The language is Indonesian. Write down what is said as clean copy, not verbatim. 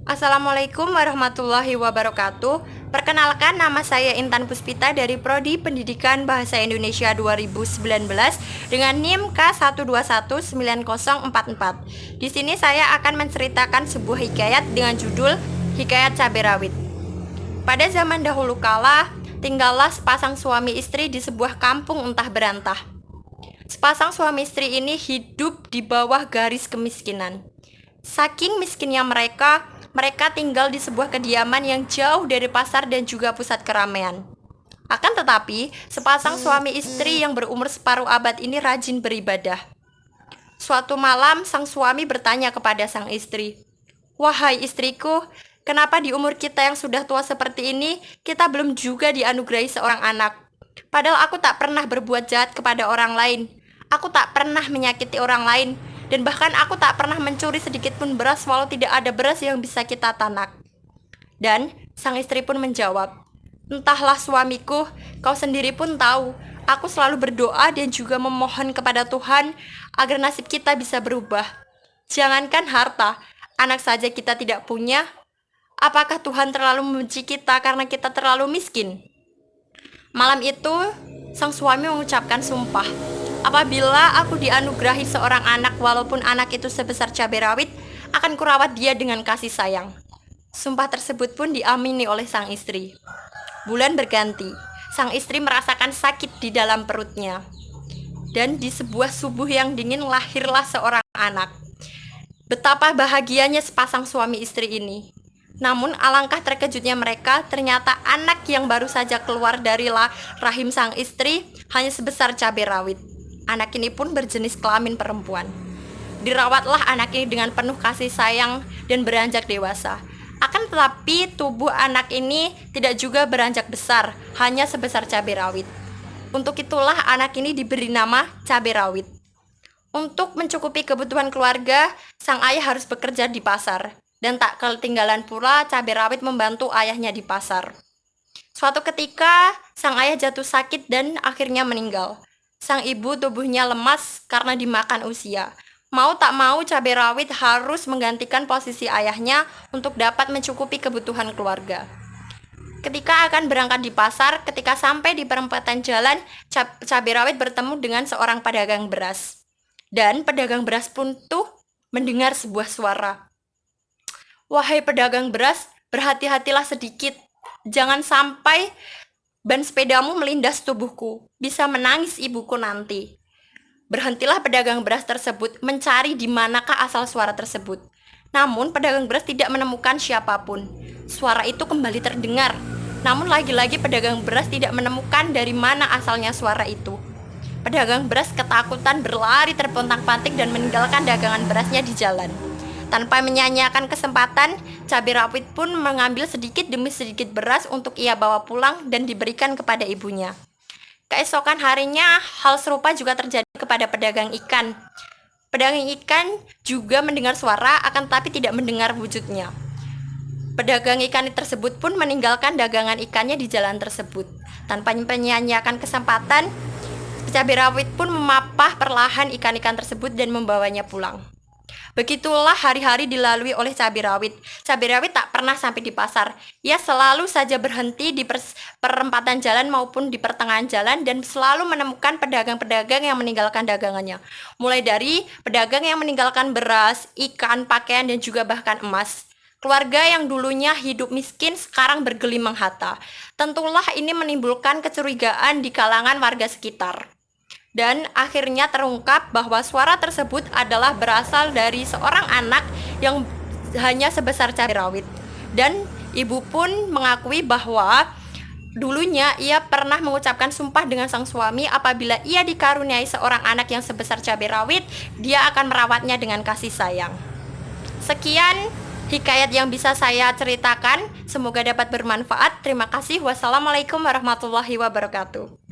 Assalamualaikum warahmatullahi wabarakatuh. Perkenalkan, nama saya Intan Puspita dari Prodi Pendidikan Bahasa Indonesia 2019 dengan NIM K1219044. Di sini saya akan menceritakan sebuah hikayat dengan judul Hikayat Cabai Rawit. Pada zaman dahulu kala, tinggallah sepasang suami istri di sebuah kampung entah berantah. Sepasang suami istri ini hidup di bawah garis kemiskinan. Saking miskinnya mereka tinggal di sebuah kediaman yang jauh dari pasar dan juga pusat keramaian. Akan tetapi, sepasang suami istri yang berumur separuh abad ini rajin beribadah. Suatu malam, sang suami bertanya kepada sang istri, "Wahai istriku, kenapa di umur kita yang sudah tua seperti ini, kita belum juga dianugerahi seorang anak? Padahal aku tak pernah berbuat jahat kepada orang lain. Aku tak pernah menyakiti orang lain. Dan bahkan aku tak pernah mencuri sedikit pun beras walau tidak ada beras yang bisa kita tanak." Dan sang istri pun menjawab, "Entahlah suamiku, kau sendiri pun tahu, aku selalu berdoa dan juga memohon kepada Tuhan agar nasib kita bisa berubah. Jangankan harta, anak saja kita tidak punya. Apakah Tuhan terlalu membenci kita karena kita terlalu miskin?" Malam itu, sang suami mengucapkan sumpah, "Apabila aku dianugerahi seorang anak walaupun anak itu sebesar cabai rawit, akan kurawat dia dengan kasih sayang." Sumpah tersebut pun diamini oleh sang istri. Bulan berganti, sang istri merasakan sakit di dalam perutnya. Dan di sebuah subuh yang dingin lahirlah seorang anak. Betapa bahagianya sepasang suami istri ini. Namun alangkah terkejutnya mereka, ternyata anak yang baru saja keluar dari rahim sang istri hanya sebesar cabai rawit. Anak ini pun berjenis kelamin perempuan. Dirawatlah anak ini dengan penuh kasih sayang dan beranjak dewasa. Akan tetapi tubuh anak ini tidak juga beranjak besar, hanya sebesar cabai rawit. Untuk itulah anak ini diberi nama cabai rawit. Untuk mencukupi kebutuhan keluarga, sang ayah harus bekerja di pasar. Dan tak ketinggalan pula cabai rawit membantu ayahnya di pasar. Suatu ketika, sang ayah jatuh sakit dan akhirnya meninggal. Sang ibu tubuhnya lemas karena dimakan usia. Mau tak mau cabai rawit harus menggantikan posisi ayahnya untuk dapat mencukupi kebutuhan keluarga. Ketika akan berangkat di pasar, ketika sampai di perempatan jalan, cabai rawit bertemu dengan seorang pedagang beras. Dan pedagang beras pun tuh mendengar sebuah suara, "Wahai pedagang beras, berhati-hatilah sedikit. Jangan sampai ban sepedamu melindas tubuhku. Bisa menangis ibuku nanti." Berhentilah pedagang beras tersebut mencari di manakah asal suara tersebut. Namun pedagang beras tidak menemukan siapapun. Suara itu kembali terdengar. Namun lagi-lagi pedagang beras tidak menemukan dari mana asalnya suara itu. Pedagang beras ketakutan berlari terpontang-panting dan meninggalkan dagangan berasnya di jalan. Tanpa menyia-nyiakan kesempatan, cabai rawit pun mengambil sedikit demi sedikit beras untuk ia bawa pulang dan diberikan kepada ibunya. Keesokan harinya, hal serupa juga terjadi kepada pedagang ikan. Pedagang ikan juga mendengar suara, akan tetapi tidak mendengar wujudnya. Pedagang ikan tersebut pun meninggalkan dagangan ikannya di jalan tersebut. Tanpa menyia-nyiakan kesempatan, cabai rawit pun memapah perlahan ikan-ikan tersebut dan membawanya pulang. Begitulah hari-hari dilalui oleh cabai rawit. Cabai rawit tak pernah sampai di pasar. Ia selalu saja berhenti di perempatan jalan maupun di pertengahan jalan dan selalu menemukan pedagang-pedagang yang meninggalkan dagangannya. Mulai dari pedagang yang meninggalkan beras, ikan, pakaian, dan juga bahkan emas. Keluarga yang dulunya hidup miskin sekarang bergelimang harta. Tentulah ini menimbulkan kecurigaan di kalangan warga sekitar. Dan akhirnya terungkap bahwa suara tersebut adalah berasal dari seorang anak yang hanya sebesar cabai rawit. Dan ibu pun mengakui bahwa dulunya ia pernah mengucapkan sumpah dengan sang suami apabila ia dikaruniai seorang anak yang sebesar cabai rawit, dia akan merawatnya dengan kasih sayang. Sekian hikayat yang bisa saya ceritakan. Semoga dapat bermanfaat. Terima kasih. Wassalamualaikum warahmatullahi wabarakatuh.